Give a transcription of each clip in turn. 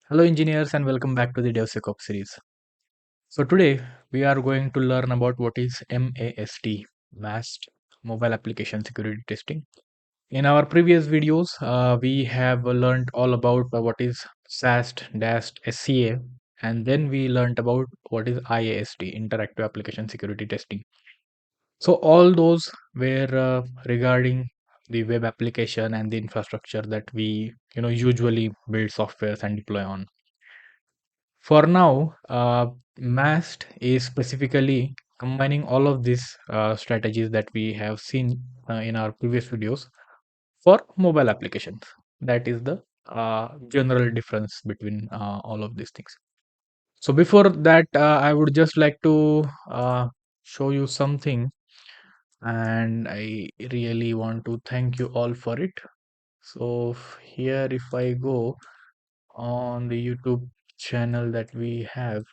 Hello, engineers, and welcome back to the DevSecOps series. So, today we are going to learn about what is MAST, MAST Mobile Application Security Testing. In our previous videos, we have learned all about what is SAST, DAST, SCA, and then we learned about what is IAST, Interactive Application Security Testing. So, all those were regarding the web application and the infrastructure that we usually build softwares and deploy on. For now, MAST is specifically combining all of these strategies that we have seen in our previous videos for mobile applications. That is the general difference between all of these things. So before that, I would just like to show you something, and I really want to thank you all for it. So here, if I go on the YouTube channel that we have,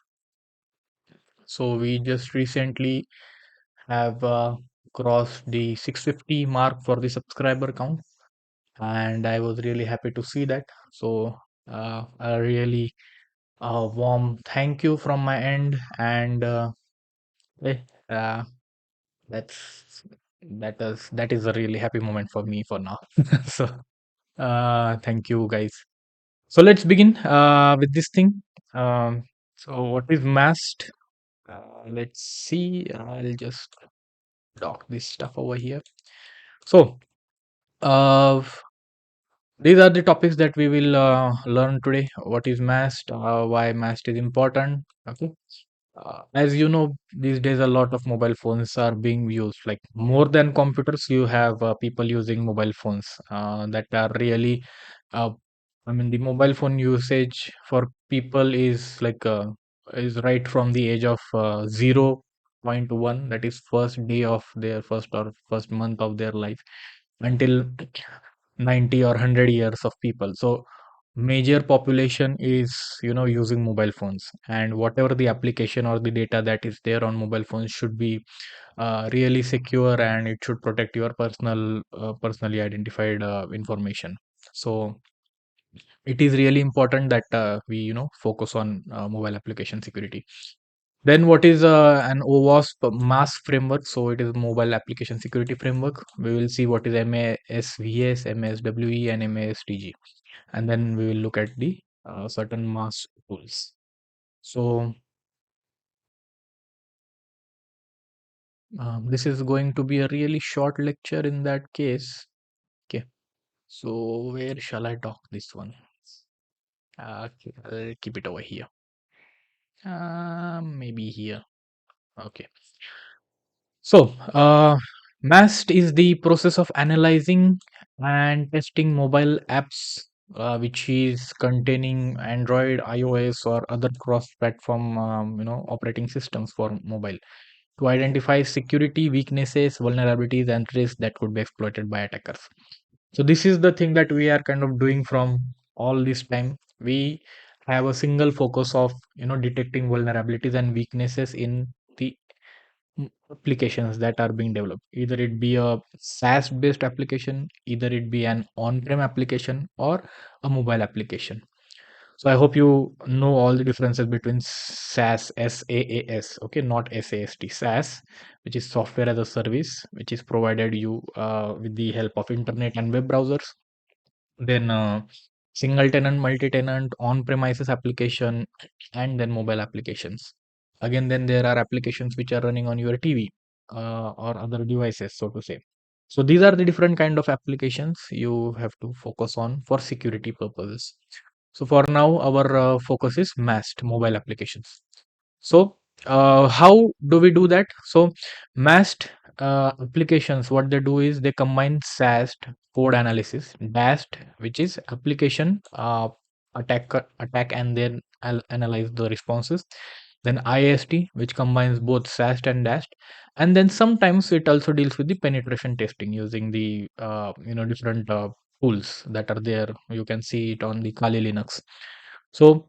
so we just recently have crossed the 650 mark for the subscriber count, and I was really happy to see that. So a really warm thank you from my end, and eh, uh, that's that is a really happy moment for me for now. So thank you guys. So let's begin with this thing. So what is MAST? Let's see. I'll just dock this stuff over here. So, uh, these are the topics that we will learn today. What is MAST? Why MAST is important? Okay. As you know, these days a lot of mobile phones are being used. Like more than computers, you have people using mobile phones that are really. Uh, I mean, the mobile phone usage for people is right from the age of 0.1, that is first day of their first or first month of their life, until 90 or 100 years of people. So major population is using mobile phones, and whatever the application or the data that is there on mobile phones should be really secure, and it should protect your personally identified information. So it is really important that we focus on mobile application security. Then what is an OWASP MAST framework? So it is mobile application security framework. We will see what is MASVS, MASWE, and MASTG, and then we will look at the certain MAST tools. So this is going to be a really short lecture in that case. Okay. So where shall I dock this one? Okay, I'll keep it over here. Maybe here. Okay. So, MAST is the process of analyzing and testing mobile apps, which is containing Android, iOS, or other cross-platform, operating systems for mobile, to identify security weaknesses, vulnerabilities, and risks that could be exploited by attackers. So this is the thing that we are kind of doing from all this time. We have a single focus of detecting vulnerabilities and weaknesses in the applications that are being developed. Either it be a SaaS based application, either it be an on-prem application or a mobile application. So I hope you know all the differences between SaaS, SaaS, okay, not SAST. SaaS, which is software as a service, which is provided you with the help of internet and web browsers. Then single tenant, multi-tenant, on-premises application, and then mobile applications. Again, then there are applications which are running on your TV or other devices, so to say. So these are the different kind of applications you have to focus on for security purposes. So for now, our focus is MAST, mobile applications. So how do we do that? So MAST applications, what they do is they combine SAST, code analysis, DAST, which is application attack, and then analyze the responses. Then IST, which combines both SAST and DAST, and then sometimes it also deals with the penetration testing using the different tools that are there. You can see it on the Kali Linux. So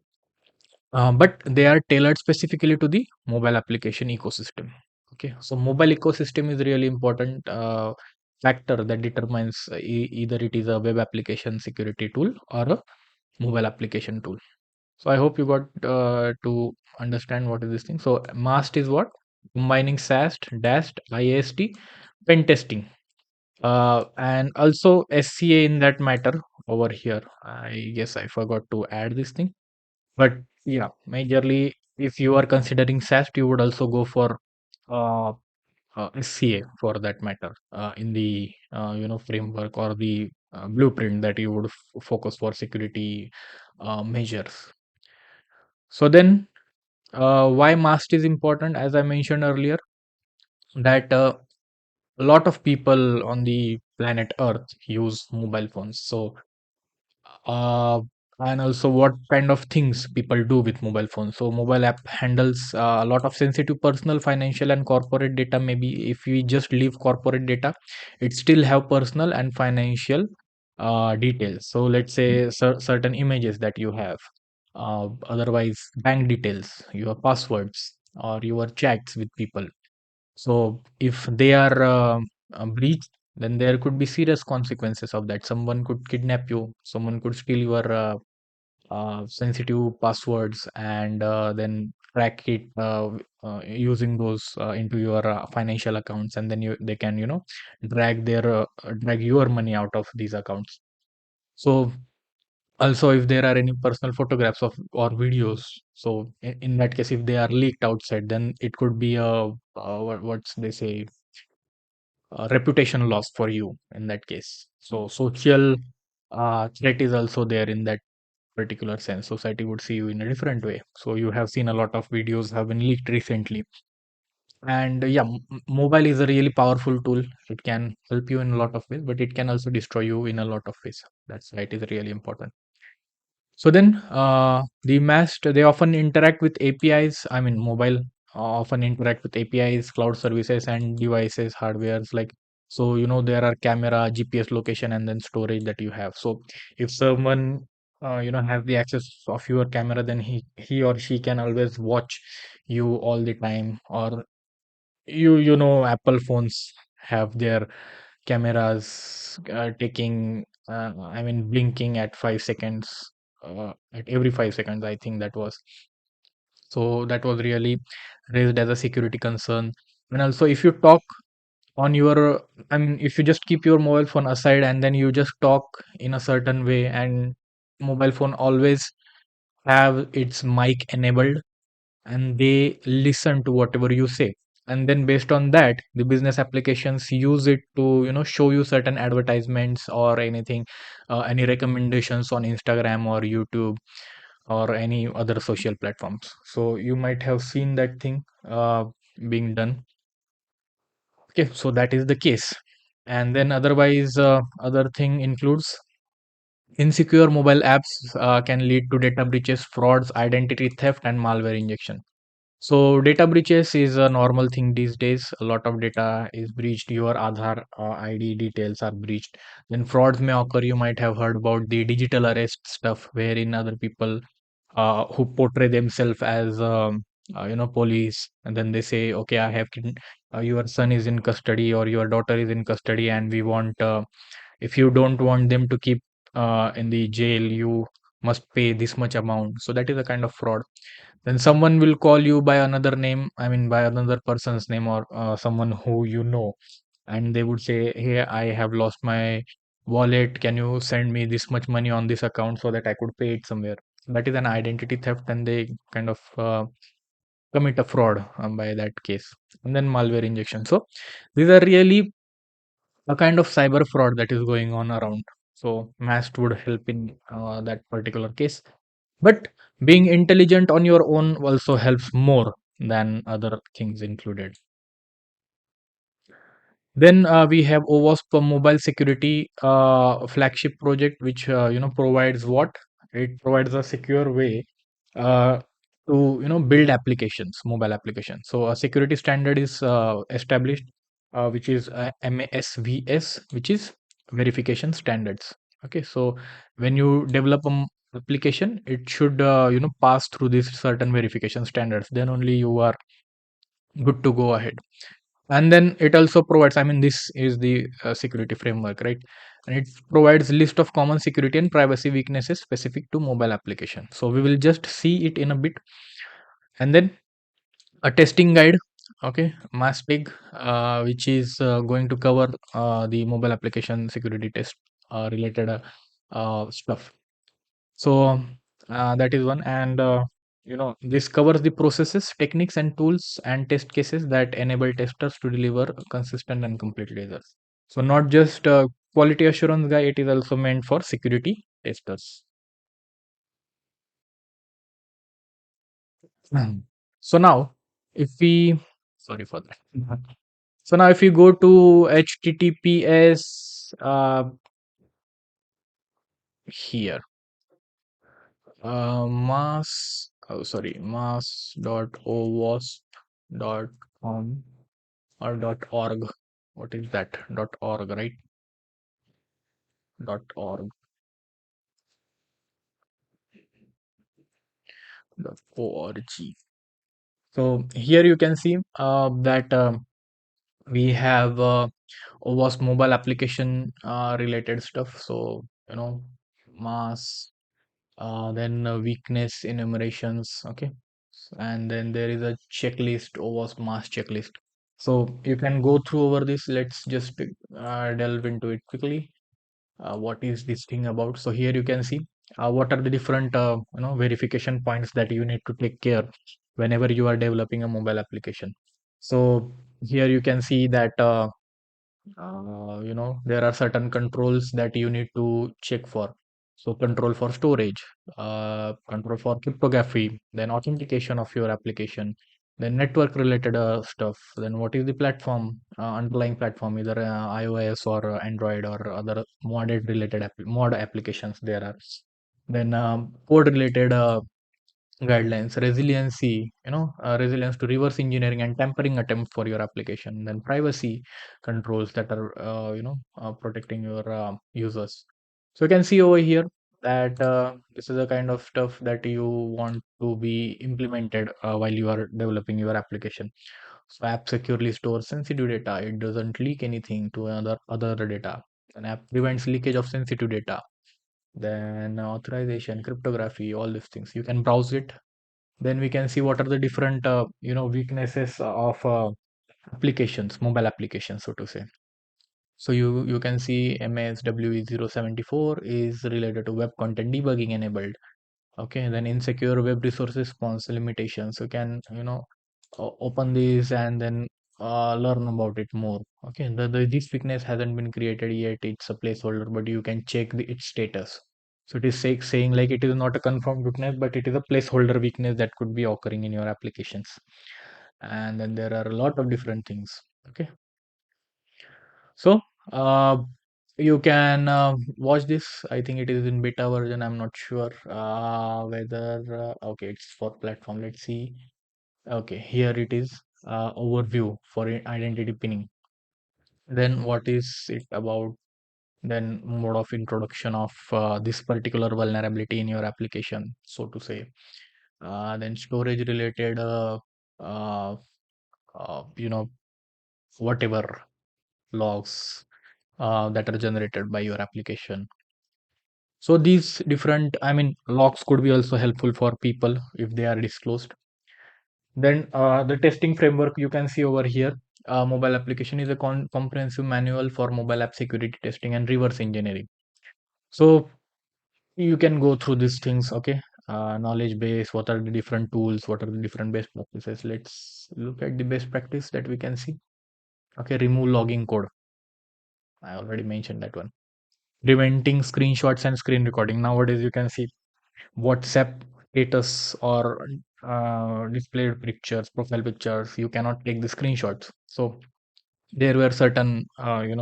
but they are tailored specifically to the mobile application ecosystem. Okay, so mobile ecosystem is really important factor that determines either it is a web application security tool or a mobile application tool. So I hope you got to understand what is this thing. So MAST is what? Combining SAST, DAST, IAST, pen testing, and also SCA in that matter over here. I guess I forgot to add this thing, but yeah, majorly if you are considering SAST, you would also go for uh, SCA for that matter in the framework or the blueprint that you would focus for security measures. So then, why MAST is important? As I mentioned earlier, that a lot of people on the planet Earth use mobile phones. So uh, and also what kind of things people do with mobile phones. So mobile app handles a lot of sensitive personal, financial, and corporate data. Maybe if we just leave corporate data, it still have personal and financial details. So let's say certain images that you have, otherwise bank details, your passwords, or your chats with people. So if they are breached, then there could be serious consequences of that. Someone could kidnap you, someone could steal your sensitive passwords and then track it using those into your financial accounts, and then they can drag your money out of these accounts. So also if there are any personal photographs of or videos, so in that case, if they are leaked outside, then it could be a what's they say, reputation loss for you in that case. So social threat is also there in that particular sense. Society would see you in a different way. So you have seen a lot of videos have been leaked recently. And yeah, mobile is a really powerful tool. It can help you in a lot of ways, but it can also destroy you in a lot of ways. That's why it is really important. So then, the MAST, they often interact with APIs. I mean, mobile often interact with APIs, cloud services, and devices, hardwares. Like, so there are camera, GPS location, and then storage that you have. So if someone have the access of your camera, then he or she can always watch you all the time. Or Apple phones have their cameras taking I mean blinking at 5 seconds, at every 5 seconds, I think that was. So that was really raised as a security concern. And also if you talk on your I mean, if you just keep your mobile phone aside and then you just talk in a certain way, and mobile phone always have its mic enabled, and they listen to whatever you say, and then based on that, the business applications use it to show you certain advertisements or anything, any recommendations on Instagram or YouTube or any other social platforms. So you might have seen that thing being done. Okay, so that is the case. And then otherwise, other thing includes insecure mobile apps can lead to data breaches, frauds, identity theft, and malware injection. So data breaches is a normal thing these days. A lot of data is breached. Your Aadhaar ID details are breached. Then frauds may occur. You might have heard about the digital arrest stuff, wherein other people who portray themselves as police, and then they say, "Okay, your son is in custody or your daughter is in custody, and we want if you don't want them to keep in the jail, you must pay this much amount." So that is a kind of fraud. Then someone will call you by another name, I mean by another person's name, or someone who you know, and they would say, "Hey, I have lost my wallet, can you send me this much money on this account so that I could pay it somewhere?" That is an identity theft, and they kind of commit a fraud by that case. And then malware injection. So these are really a kind of cyber fraud that is going on around. So MAST would help in that particular case. But being intelligent on your own also helps more than other things included. Then we have OWASP mobile security flagship project, which provides what? It provides a secure way uh, to build applications, mobile applications. So a security standard is established, which is MASVS, which is verification standards. Okay, so when you develop an application, it should pass through these certain verification standards. Then only you are good to go ahead. And then it also provides, I mean, this is the security framework, right? and it provides list of common security and privacy weaknesses specific to mobile application. So we will just see it in a bit. And then a testing guide, okay, MASTG, which is going to cover the mobile application security test related stuff. So that is one. And this covers the processes, techniques, and tools and test cases that enable testers to deliver consistent and complete results. So not just quality assurance guy, it is also meant for security testers. Mhm. So now, if we, sorry for that. So now, if you go to HTTPS here, mas.owasp.com or .org. What is that? .org, right? .org. .org. So here you can see that we have OWASP mobile application related stuff. So mass, then weakness enumerations, okay, and then there is a checklist, OWASP mass checklist. So you can go through over this. Let's just delve into it quickly. What is this thing about? So here you can see what are the different verification points that you need to take care whenever you are developing a mobile application. So here you can see that there are certain controls that you need to check for. So control for storage, control for cryptography, then authentication of your application, then network related stuff, then what is the platform, underlying platform, either iOS or Android or other modded related mod applications there are. Then code related guidelines, resiliency, resilience to reverse engineering and tampering attempt for your application, then privacy controls that are protecting your users. So you can see over here that this is the kind of stuff that you want to be implemented while you are developing your application. So app securely stores sensitive data, it doesn't leak anything to other data. An app prevents leakage of sensitive data, then authorization, cryptography, all these things you can browse it. Then we can see what are the different weaknesses of applications, mobile applications, so to say. So you can see MASWE 074 is related to web content debugging enabled. Okay, then insecure web resource response limitations. You can open these and then learn about it more. Okay, this weakness hasn't been created yet, it's a placeholder, but you can check its status. So it is saying like it is not a confirmed weakness, but it is a placeholder weakness that could be occurring in your applications. And then there are a lot of different things. Okay, so uh, you can watch this. I think it is in beta version. I'm not sure whether okay, it's for platform. Let's see. Okay, here it is, overview for identity pinning. Then what is it about? Then mode of introduction of this particular vulnerability in your application, so to say. Then storage related, uh, you know, whatever logs that are generated by your application. So these different, I mean, logs could be also helpful for people if they are disclosed. Then the testing framework you can see over here. Mobile application is a comprehensive manual for mobile app security testing and reverse engineering. So you can go through these things. Okay, knowledge base. What are the different tools? What are the different best practices? Let's look at the best practice that we can see. Okay, remove logging code. I already mentioned that one. Preventing screenshots and screen recording. Nowadays, you can see WhatsApp status or displayed pictures, profile pictures. You cannot take the screenshots. So there were certain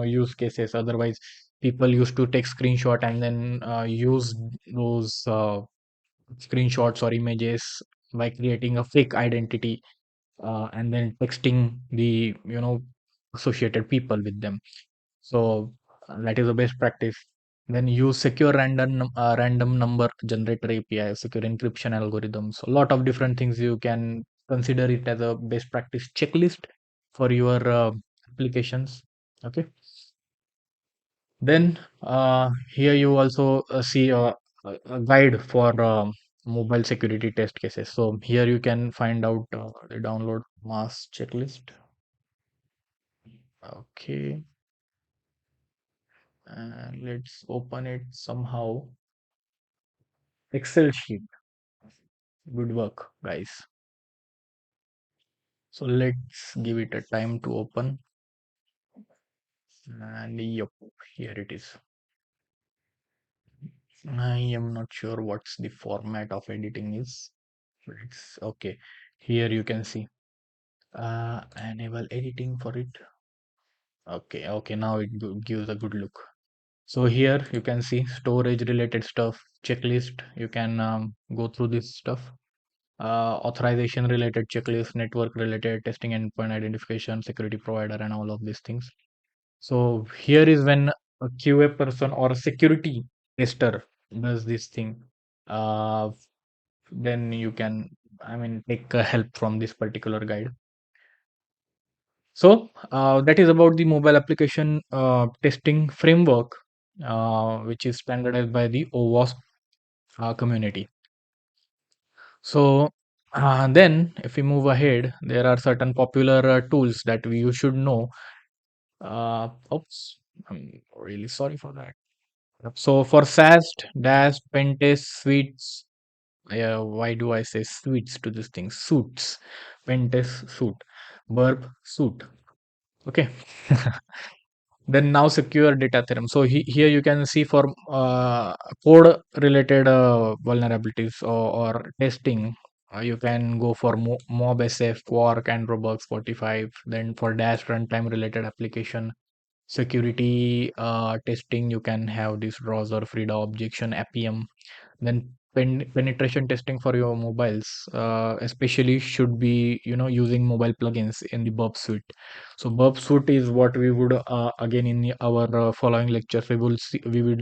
use cases. Otherwise, people used to take screenshot and then use those screenshots or images by creating a fake identity and then texting the associated people with them. So that is the best practice. Then use secure random number generator API, secure encryption algorithms. A lot of different things you can consider it as a best practice checklist for your applications. Okay. Then here you also see a guide for mobile security test cases. So here you can find out the download mass checklist. Okay, and let's open it somehow. Excel sheet. Good work, guys. So let's give it a time to open. And yep, here it is. I am not sure what's the format of editing is, but it's okay. Here you can see enable editing for it. Okay, okay, now it gives a good look. So here you can see storage related stuff, checklist. You can go through this stuff. Authorization related checklist, network related testing, endpoint identification, security provider, and all of these things. So here is when a QA person or a security tester does this thing. Uh, then you can, I mean, take help from this particular guide. So that is about the mobile application testing framework, which is standardized by the OWASP community. So then, if we move ahead, there are certain popular tools that you should know. Oops, I'm really sorry for that. So for SAST, DAST, Pentest, Suites, why do I say suites to this thing? Suits, Pentest, suit, Burp, suit. Okay. Then now secure data theorem. So here you can see for code related vulnerabilities or testing, you can go for MOBSF, Quark, and Robux 45. Then for dash runtime related application security testing, you can have this browser Frida objection appium. Then penetration testing for your mobiles, especially should be using mobile plugins in the burp suite. So burp suite is what we would again in our following lectures we will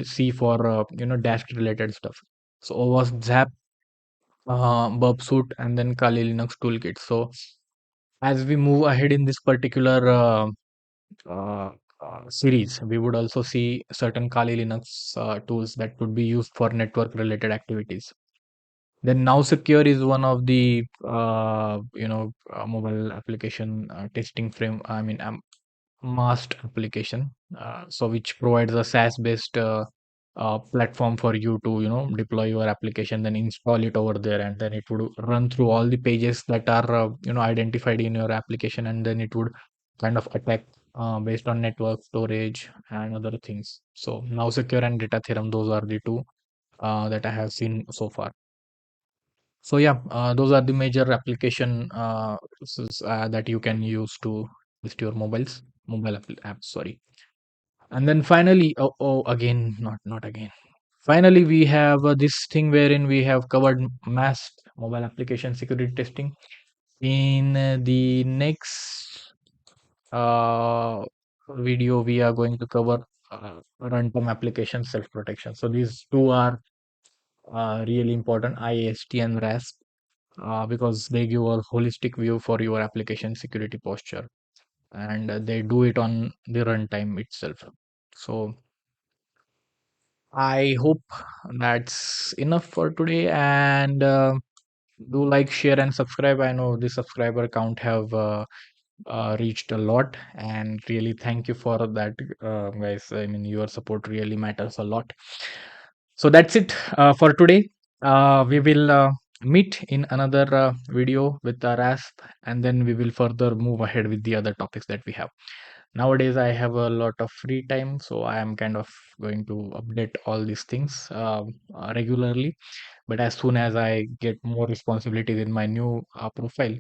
see for dash related stuff. So was zap, burp suite, and then Kali Linux toolkit. So as we move ahead in this particular uh, series, we would also see certain Kali Linux tools that could be used for network related activities. Then now secure is one of the mobile application testing frame. I mean, MAST application, so which provides a SaaS based platform for you to deploy your application, then install it over there, and then it would run through all the pages that are identified in your application, and then it would kind of attack based on network storage and other things. So now secure and data theorem, those are the two that I have seen so far. So yeah, those are the major application that you can use to list your mobile apps. Sorry. And then finally, again, not again. Finally, we have this thing wherein we have covered MAST, mobile application security testing. In the next uh, video, we are going to cover runtime application self protection. So these two are really important, IAST and RASP, because they give a holistic view for your application security posture, and they do it on the runtime itself. So I hope that's enough for today, and do like, share, and subscribe. I know the subscriber count have reached a lot, and really thank you for that, guys. I mean, your support really matters a lot. So that's it for today. We will meet in another video with our RASP, and then we will further move ahead with the other topics that we have. Nowadays, I have a lot of free time, so I am kind of going to update all these things regularly. But as soon as I get more responsibilities in my new profile,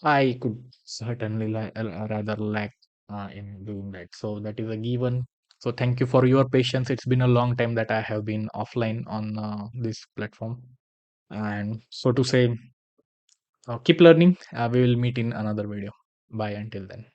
I could certainly rather lack in doing that. So that is a given. So thank you for your patience. It's been a long time that I have been offline on this platform. And so to say, keep learning. We will meet in another video. Bye until then.